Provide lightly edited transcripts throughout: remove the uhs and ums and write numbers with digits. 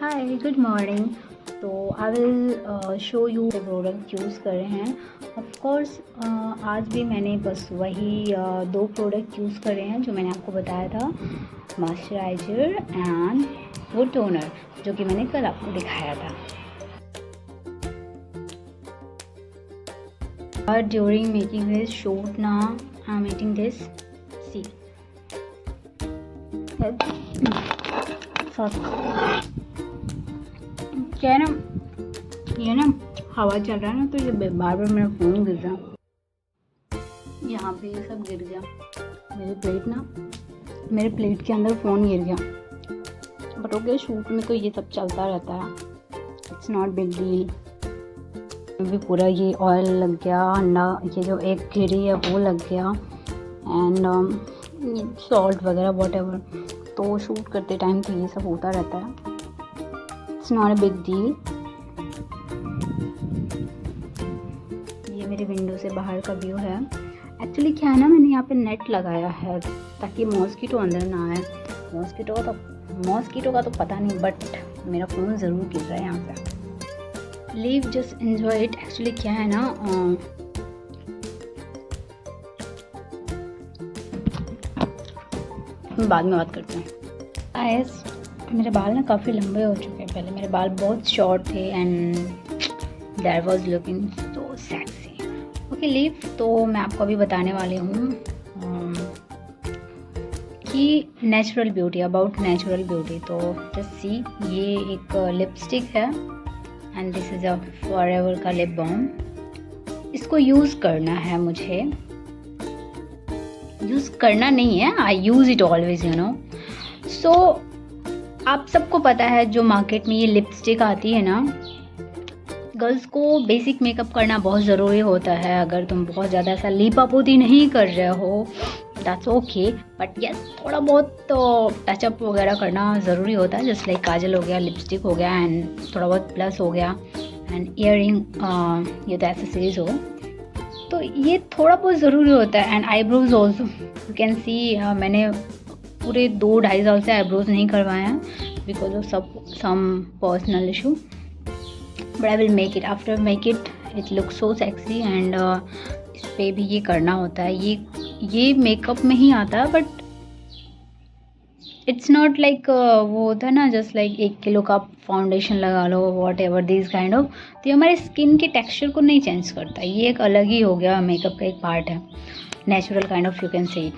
Hi, good morning. तो I will show you the product use करे हैं. Of course आज भी मैंने बस वही दो प्रोडक्ट यूज़ करे हैं जो मैंने आपको बताया था, मॉइस्चराइज़र एंड वो टोनर जो कि मैंने कल आपको दिखाया था. During making this shoot now, I'm eating this. See. क्या है ना, ये ना हवा चल रहा है ना, तो ये बार बार मेरा फ़ोन गिर रहा, यहाँ पे ये सब गिर गया. मेरे प्लेट के अंदर फ़ोन गिर गया. बट ओके, शूट में तो ये सब चलता रहता है, इट्स नॉट बिग डील. भी पूरा ये ऑयल लग गया, अंडा ये जो एग गिरी है वो लग गया, एंड सॉल्ट वगैरह वॉट एवर. तो शूट करते टाइम तो ये सब होता रहता है, it's not a big deal. ये मेरे विंडो से बाहर का व्यू है. एक्चुअली क्या है ना, मैंने यहाँ पे नेट लगाया है ताकि मॉस्किटो अंदर ना आए. मॉस्किटो का तो पता नहीं, बट मेरा फ़ोन ज़रूर गिर रहा है यहाँ पे. Leave just enjoy it. Actually क्या है ना, बाद में बात करते हैं. आयस मेरे बाल ना काफ़ी लंबे हो चुके हैं. पहले मेरे बाल बहुत शॉर्ट थे and that was looking so sexy. Okay leave. तो मैं आपको अभी बताने वाली हूँ कि natural beauty, about natural beauty. तो जस्ट सी, ये एक लिपस्टिक है and this is a forever का लिप बाम. इसको यूज़ करना है मुझे, यूज़ करना नहीं है, I use it always you know. So आप सबको पता है जो मार्केट में ये लिपस्टिक आती है ना, गर्ल्स को बेसिक मेकअप करना बहुत ज़रूरी होता है. अगर तुम बहुत ज़्यादा ऐसा लीपापोती नहीं कर रहे हो दैट्स ओके, बट यस थोड़ा बहुत तो टचअप वगैरह करना ज़रूरी होता है. जस्ट लाइक काजल हो गया, लिपस्टिक हो गया, एंड थोड़ा बहुत प्लस हो गया, एंड ईयरिंग, ये तो एक्सेसरीज हो, तो ये थोड़ा बहुत ज़रूरी होता है. And eyebrows also you can see, मैंने पूरे 2-2.5 साल से आईब्रोज नहीं करवाए हैं because of some personal issue. But I will make it. After make it look so sexy. And इस पर भी ये करना होता है. ये मेकअप में ही आता है, बट इट्स नॉट लाइक वो होता है ना, जस्ट लाइक 1 किलो का फाउंडेशन लगा लो whatever this kind of. तो ये हमारे स्किन के टेक्सचर को नहीं चेंज करता. ये एक अलग ही हो गया, मेकअप का एक पार्ट है, natural kind of you can say.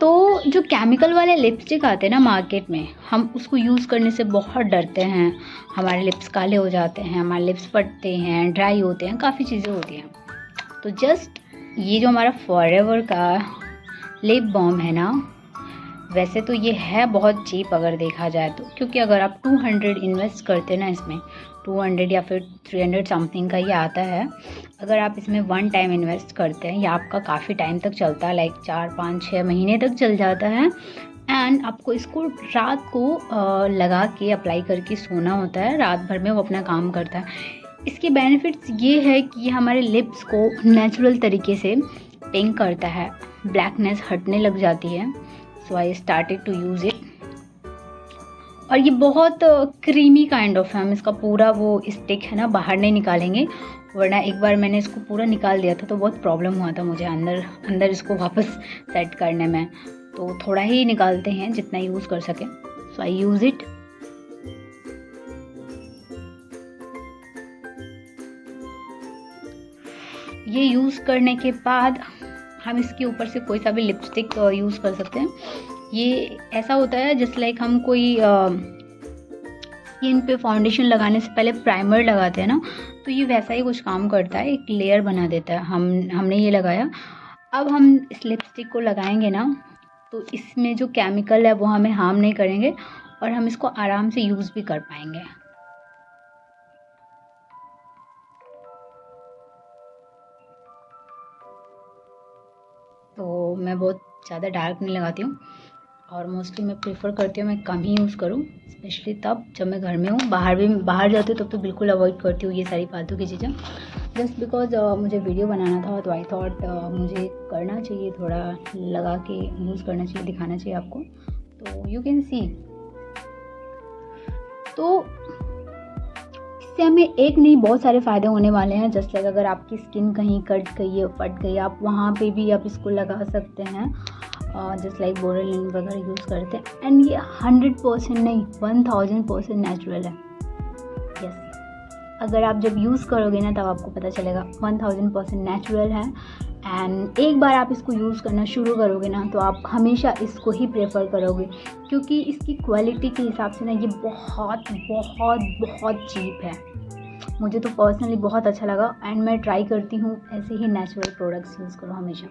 तो जो केमिकल वाले लिपस्टिक आते हैं ना मार्केट में, हम उसको यूज़ करने से बहुत डरते हैं. हमारे लिप्स काले हो जाते हैं, हमारे लिप्स फटते हैं, ड्राई होते हैं, काफ़ी चीज़ें होती हैं. तो जस्ट ये जो हमारा फॉरएवर का लिप बाम है ना, वैसे तो ये है बहुत चीप अगर देखा जाए तो, क्योंकि अगर आप 200 इन्वेस्ट करते हैं ना इसमें, 200 या फिर 300 समथिंग का ये आता है. अगर आप इसमें 1 टाइम इन्वेस्ट करते हैं, या आपका काफ़ी टाइम तक चलता है, लाइक 4-5-6 महीने तक चल जाता है. एंड आपको इसको रात को लगा के अप्लाई करके सोना होता है. रात भर में वो अपना काम करता है. इसके बेनिफिट्स ये है कि ये हमारे लिप्स को नेचुरल तरीके से पिंक करता है, ब्लैकनेस हटने लग जाती है. So I started to use it. और ये बहुत क्रीमी काइंड ऑफ है. हम इसका पूरा वो स्टिक है ना बाहर नहीं निकालेंगे, वरना एक बार मैंने इसको पूरा निकाल दिया था तो बहुत प्रॉब्लम हुआ था मुझे अंदर इसको वापस सेट करने में. तो थोड़ा ही निकालते हैं जितना यूज़ कर सके. सो आई यूज़ इट. ये यूज़ करने के बाद हम इसके ऊपर से कोई सा भी लिपस्टिक यूज़ कर सकते हैं. ये ऐसा होता है जस्ट लाइक हम कोई इन पे फाउंडेशन लगाने से पहले प्राइमर लगाते हैं ना, तो ये वैसा ही कुछ काम करता है, एक लेयर बना देता है. हमने ये लगाया. अब हम इस लिपस्टिक को लगाएंगे ना, तो इसमें जो केमिकल है वो हमें हार्म नहीं करेंगे और हम इसको आराम से यूज़ भी कर पाएंगे. तो मैं बहुत ज़्यादा डार्क नहीं लगाती हूँ, और मोस्टली मैं प्रेफर करती हूँ मैं कम ही यूज़ करूँ, स्पेशली तब जब मैं घर में हूँ. बाहर जाती हूँ तब तो बिल्कुल अवॉइड करती हूँ ये सारी फालतू की चीज़ें, जस्ट बिकॉज मुझे वीडियो बनाना था. तो आई थॉट मुझे करना चाहिए, थोड़ा लगा के यूज़ करना चाहिए, दिखाना चाहिए आपको. तो यू कैन सी तो इससे हमें एक नहीं बहुत सारे फ़ायदे होने वाले हैं। जस्ट लाइक अगर आपकी स्किन कहीं कट गई है, फट गई, आप वहाँ पे भी आप इसको लगा सकते हैं। जस्ट लाइक बोरोलिन वगैरह यूज़ करते हैं। एंड ये 100% नहीं 1000% नेचुरल है। यस, अगर आप जब यूज़ करोगे ना तब आपको पता चलेगा 1000% नेचुरल है। एंड एक बार आप इसको यूज़ करना शुरू करोगे ना तो आप हमेशा इसको ही प्रेफर करोगे, क्योंकि इसकी क्वालिटी के हिसाब से ना ये बहुत बहुत बहुत चीप है। मुझे तो पर्सनली बहुत अच्छा लगा एंड मैं ट्राई करती हूँ ऐसे ही नेचुरल प्रोडक्ट्स यूज़ करो हमेशा।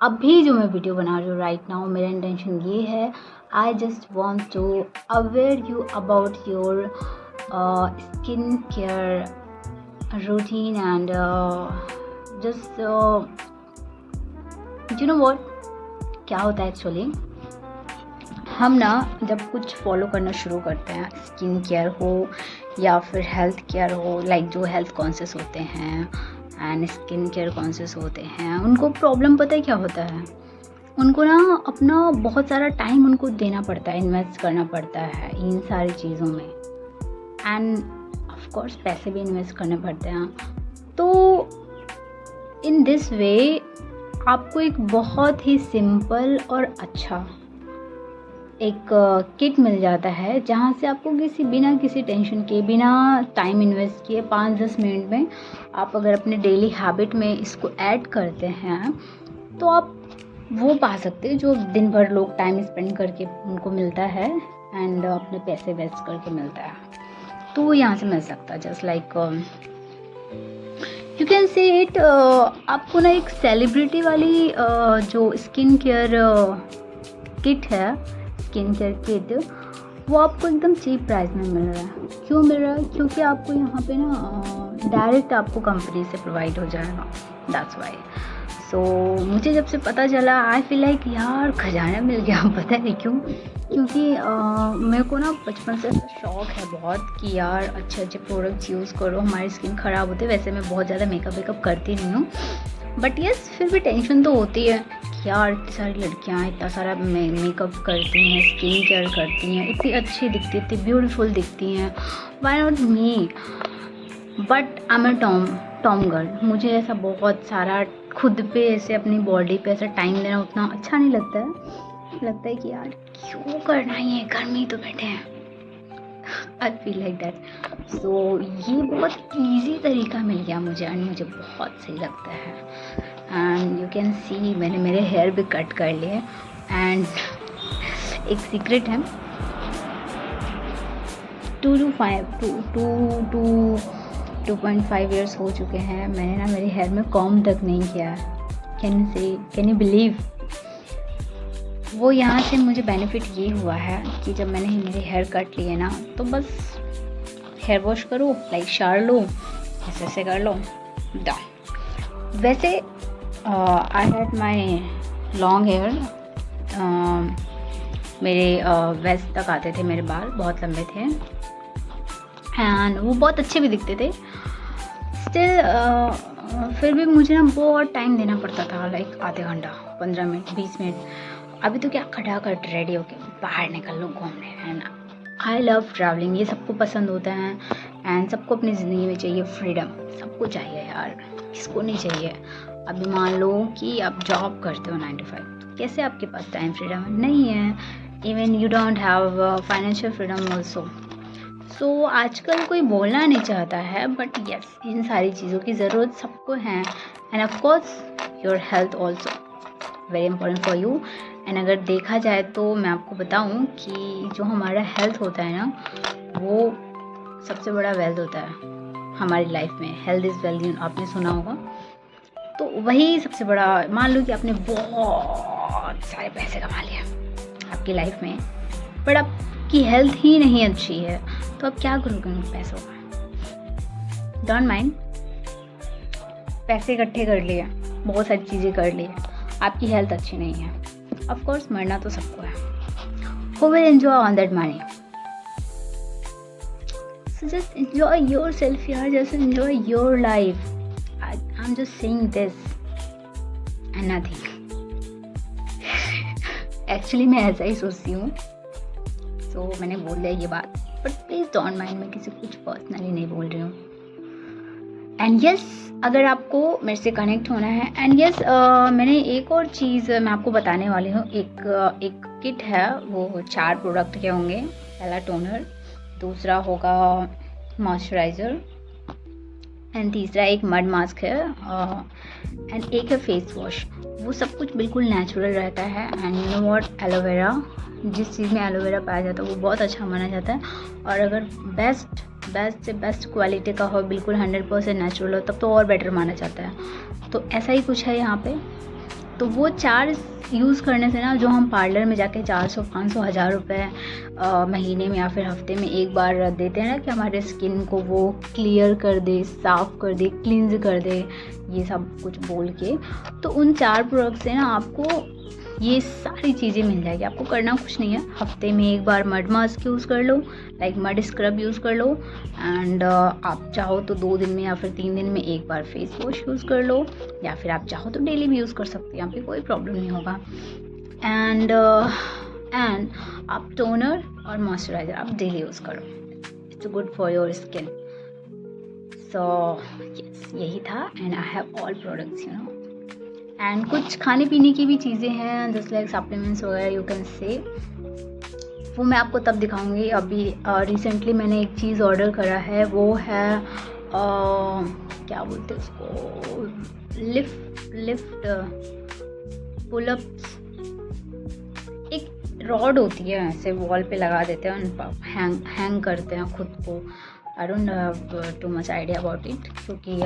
अभी जो मैं वीडियो बना रही हूँ राइट नाउ, मेरा इंटेंशन ये है, I just want to aware you about your skin care routine and just you know what क्या होता है एक्चुअली। हम ना जब कुछ फॉलो करना शुरू करते हैं, स्किन केयर हो या फिर हेल्थ केयर हो, लाइक जो हेल्थ कॉन्शियस होते हैं एंड स्किन केयर कॉन्शियस होते हैं, उनको प्रॉब्लम पता है क्या होता है, उनको ना अपना बहुत सारा टाइम उनको देना पड़ता है, इन्वेस्ट करना पड़ता है इन सारी चीज़ों में एंड ऑफ कोर्स पैसे भी इन्वेस्ट करने पड़ते हैं। तो इन दिस वे आपको एक बहुत ही सिंपल और अच्छा एक किट मिल जाता है, जहाँ से आपको बिना किसी टेंशन के, बिना टाइम इन्वेस्ट किए 5-10 मिनट में आप अगर अपने डेली हैबिट में इसको ऐड करते हैं तो आप वो पा सकते हैं जो दिन भर लोग टाइम स्पेंड करके उनको मिलता है एंड अपने पैसे वेस्ट करके मिलता है। तो वो यहाँ से मिल सकता है। Just like you can say it, आपको ना एक सेलिब्रिटी वाली जो स्किन केयर किट है, स्किन केयर किट, वो आपको एकदम चीप प्राइस में मिल रहा है। क्यों मिल रहा है? क्योंकि आपको यहाँ पे ना डायरेक्ट आपको कंपनी से प्रोवाइड हो जाएगा, दैट्स वाई। सो मुझे जब से पता चला आई फील लाइक यार खजाना मिल गया। पता नहीं क्यों, क्योंकि मेरे को ना बचपन से ऐसा शौक है बहुत कि यार अच्छे अच्छे प्रोडक्ट्स यूज़ करो, हमारी स्किन ख़राब होती है। वैसे मैं बहुत ज़्यादा मेकअप करती नहीं हूँ, बट यस फिर भी टेंशन तो होती है कि यार इतनी सारी लड़कियाँ इतना सारा मेकअप करती हैं, स्किन केयर करती हैं, इतनी अच्छी दिखती, इतनी ब्यूटीफुल दिखती हैं, why not me? But I am a Tom girl. मुझे ऐसा बहुत सारा खुद पे ऐसे अपनी बॉडी पे ऐसा टाइम देना उतना अच्छा नहीं लगता है। लगता है कि यार क्यों करना ही है, घर में ही तो बैठे हैं। I feel like that. So ये बहुत ईजी तरीका मिल गया मुझे एंड मुझे बहुत सही लगता है। एंड यू कैन सी मैंने मेरे हेयर भी कट कर लिए एंड एक सीक्रेट है, 2.5 ईयर्स हो चुके हैं मैंने ना मेरे हेयर में कॉम्ब तक नहीं किया है। Can you believe? वो यहाँ से मुझे बेनिफिट ये हुआ है कि जब मैंने मेरे हेयर कट लिए ना तो बस हेयर वॉश करो, लाइक शावर लो, ऐसे ऐसे कर लो, डन। वैसे I had my long hair, मेरे वेस्ट तक आते थे मेरे बाल, बहुत लंबे थे एंड वो बहुत अच्छे भी दिखते थे। स्टिल फिर भी मुझे ना बहुत टाइम देना पड़ता था, लाइक आधे घंटा, 15 मिनट, 20 मिनट। अभी तो क्या खटाखट रेडी होके बाहर निकल लो घूमने, एंड आई लव ट्रैवलिंग। ये सबको पसंद होता है एंड सबको अपनी ज़िंदगी में चाहिए फ्रीडम, सबको चाहिए यार, किसको नहीं चाहिए। अभी मान लो कि आप जॉब करते हो 9 to 5, तो कैसे आपके पास टाइम फ्रीडम नहीं है? Even you don't have financial freedom also. So आजकल कोई बोलना नहीं चाहता है, बट यस इन सारी चीज़ों की ज़रूरत सबको है end of course your health also very important for you. And अगर देखा जाए तो मैं आपको बताऊं कि जो हमारा हेल्थ होता है ना, वो सबसे बड़ा वेल्थ होता है हमारी लाइफ में। हेल्थ इज़ वेल्थ, आपने सुना होगा। तो वही सबसे बड़ा, मान लो कि आपने बहुत सारे पैसे कमा लिए आपकी लाइफ में, बट आपकी हेल्थ ही नहीं अच्छी है, तो आप क्या करोगे उन पैसों का? डोंट माइंड, पैसे इकट्ठे कर लिए, बहुत सारी चीज़ें कर ली, आपकी हेल्थ अच्छी नहीं है, ऑफ कोर्स मरना तो सबको है। Who will enjoy on that money? So just enjoy yourself यार, just enjoy your life. I'm just saying this and nothing. Actually मैं ऐसा ही सोचती हूँ, so मैंने बोल दिया ये बात, but please don't mind, मैं किसी कुछ पर्सनली नहीं बोल रही हूँ. एंड यस, अगर आपको मेरे से कनेक्ट होना है, एंड यस मैंने एक और चीज़ मैं आपको बताने वाली हूँ. एक किट है, वो 4 प्रोडक्ट के होंगे. पहला टोनर, दूसरा होगा मॉइस्चराइज़र, एंड तीसरा एक मड मास्क है, एंड एक है फेस वॉश. वो सब कुछ बिल्कुल नेचुरल रहता है. And you know what, aloe vera, जिस चीज़ में एलोवेरा पाया जाता है वो बहुत अच्छा माना जाता है. और अगर बेस्ट से बेस्ट क्वालिटी का हो, बिल्कुल 100% नेचुरल हो, तब तो और बेटर माना जाता है. तो ऐसा ही कुछ है यहाँ पे. तो वो 4 यूज़ करने से ना, जो हम पार्लर में जाके 400, 500, 1000 रुपये महीने में या फिर हफ्ते में एक बार देते हैं ना, कि हमारे स्किन को वो क्लियर कर दे, साफ़ कर दे, क्लींज कर दे, ये सब कुछ बोल के, तो उन 4 प्रोडक्ट से ना आपको ये सारी चीज़ें मिल जाएगी. आपको करना कुछ नहीं है, हफ्ते में एक बार मड मास्क यूज़ कर लो, लाइक मड स्क्रब यूज़ कर लो, एंड आप चाहो तो 2 दिन में या फिर 3 दिन में एक बार फेस वॉश यूज़ कर लो, या फिर आप चाहो तो डेली भी यूज़ कर सकते हैं, यहाँ पे कोई प्रॉब्लम नहीं होगा. एंड आप टोनर और मॉइस्चराइज़र आप डेली यूज़ करो, it's good for your skin. So yes, यही था. And I have all products, you know. And कुछ खाने पीने की भी चीज़ें हैं, जस्ट लाइक सप्लीमेंट्स वगैरह यू कैन से. वो मैं आपको तब दिखाऊंगी. अभी रिसेंटली मैंने एक चीज़ ऑर्डर करा है, वो है क्या बोलते हैं उसको, लिफ्ट पुलअप्स. एक रॉड होती है, ऐसे वॉल पे लगा देते हैं, हैंग करते हैं खुद को. I don't have too much idea about it, क्योंकि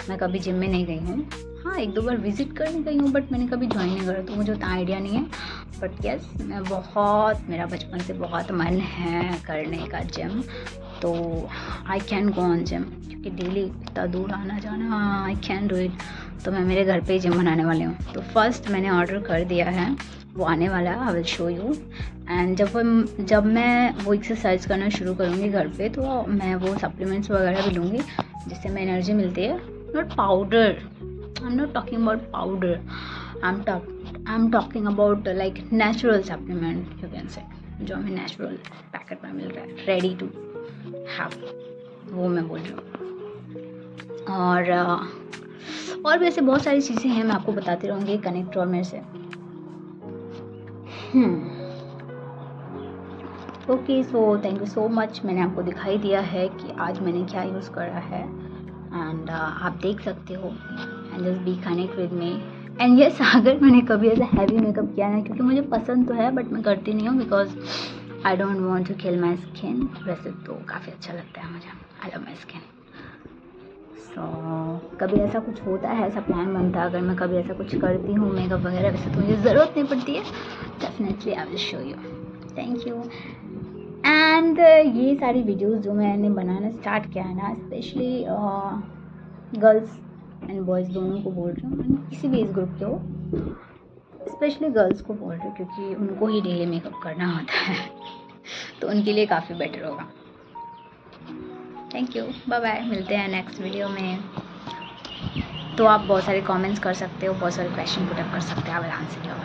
मैं कभी जिम में नहीं गई हूँ. हाँ, 1-2 बार विज़िट करने गई हूँ, बट मैंने कभी ज्वाइन नहीं करा, तो मुझे उतना आइडिया नहीं है. बट यस, मेरा बचपन से बहुत मन है करने का जिम, तो I can go on gym, क्योंकि डेली इतना दूर आना जाना, आई कैन डू इट. तो मैं मेरे घर पे ही जिम बनाने वाली हूँ. तो फर्स्ट मैंने ऑर्डर कर दिया है, वो आने वाला है, I will show you. And जब मैं वो एक्सरसाइज करना शुरू करूँगी घर पे, तो मैं वो सप्लीमेंट्स वगैरह भी लूँगी, जिससे मैं एनर्जी मिलती है. Not powder, I'm not talking about powder. I'm talking about like natural supplement, you can say, जो हमें नेचुरल पैकेट में मिल रहा है, रेडी टू हैव, वो मैं बोल रही हूँ. और भी ऐसे बहुत सारी चीज़ें हैं, मैं आपको बताती रहूँगी कनेक्ट और मेरे से. Okay, so thank you so much. मैंने आपको दिखाई दिया है कि आज मैंने क्या यूज़ करा है, एंड आप देख सकते हो. And just be connect with me. And yes, अगर मैंने कभी ऐसा हैवी मेकअप किया ना, क्योंकि मुझे पसंद तो है बट मैं करती नहीं हूँ, because I don't want to kill my skin. वैसे तो काफ़ी अच्छा लगता है मुझे, आई लव माई स्किन. सो कभी ऐसा कुछ होता है, ऐसा प्लान बनता है, अगर मैं कभी ऐसा कुछ करती हूँ मेकअप वगैरह, वैसे तो मुझे ज़रूरत नहीं पड़ती है, definitely I will show you. Thank you. And ये सारी वीडियोज़ जो मैंने बनाना स्टार्ट किया है ना, स्पेशली गर्ल्स एंड बॉयज़ दोनों को बोल रही हूँ, किसी भी एज ग्रुप के हो, स्पेशली गर्ल्स को बोल रही हूँ, क्योंकि उनको ही डेली मेकअप करना होता है, तो उनके लिए काफ़ी बेटर होगा. थैंक यू, बाय बाय, मिलते हैं नेक्स्ट वीडियो में. तो आप बहुत सारे कमेंट्स कर सकते हो, बहुत सारे क्वेश्चन पुट अप कर सकते हो, आई विल आंसर योर.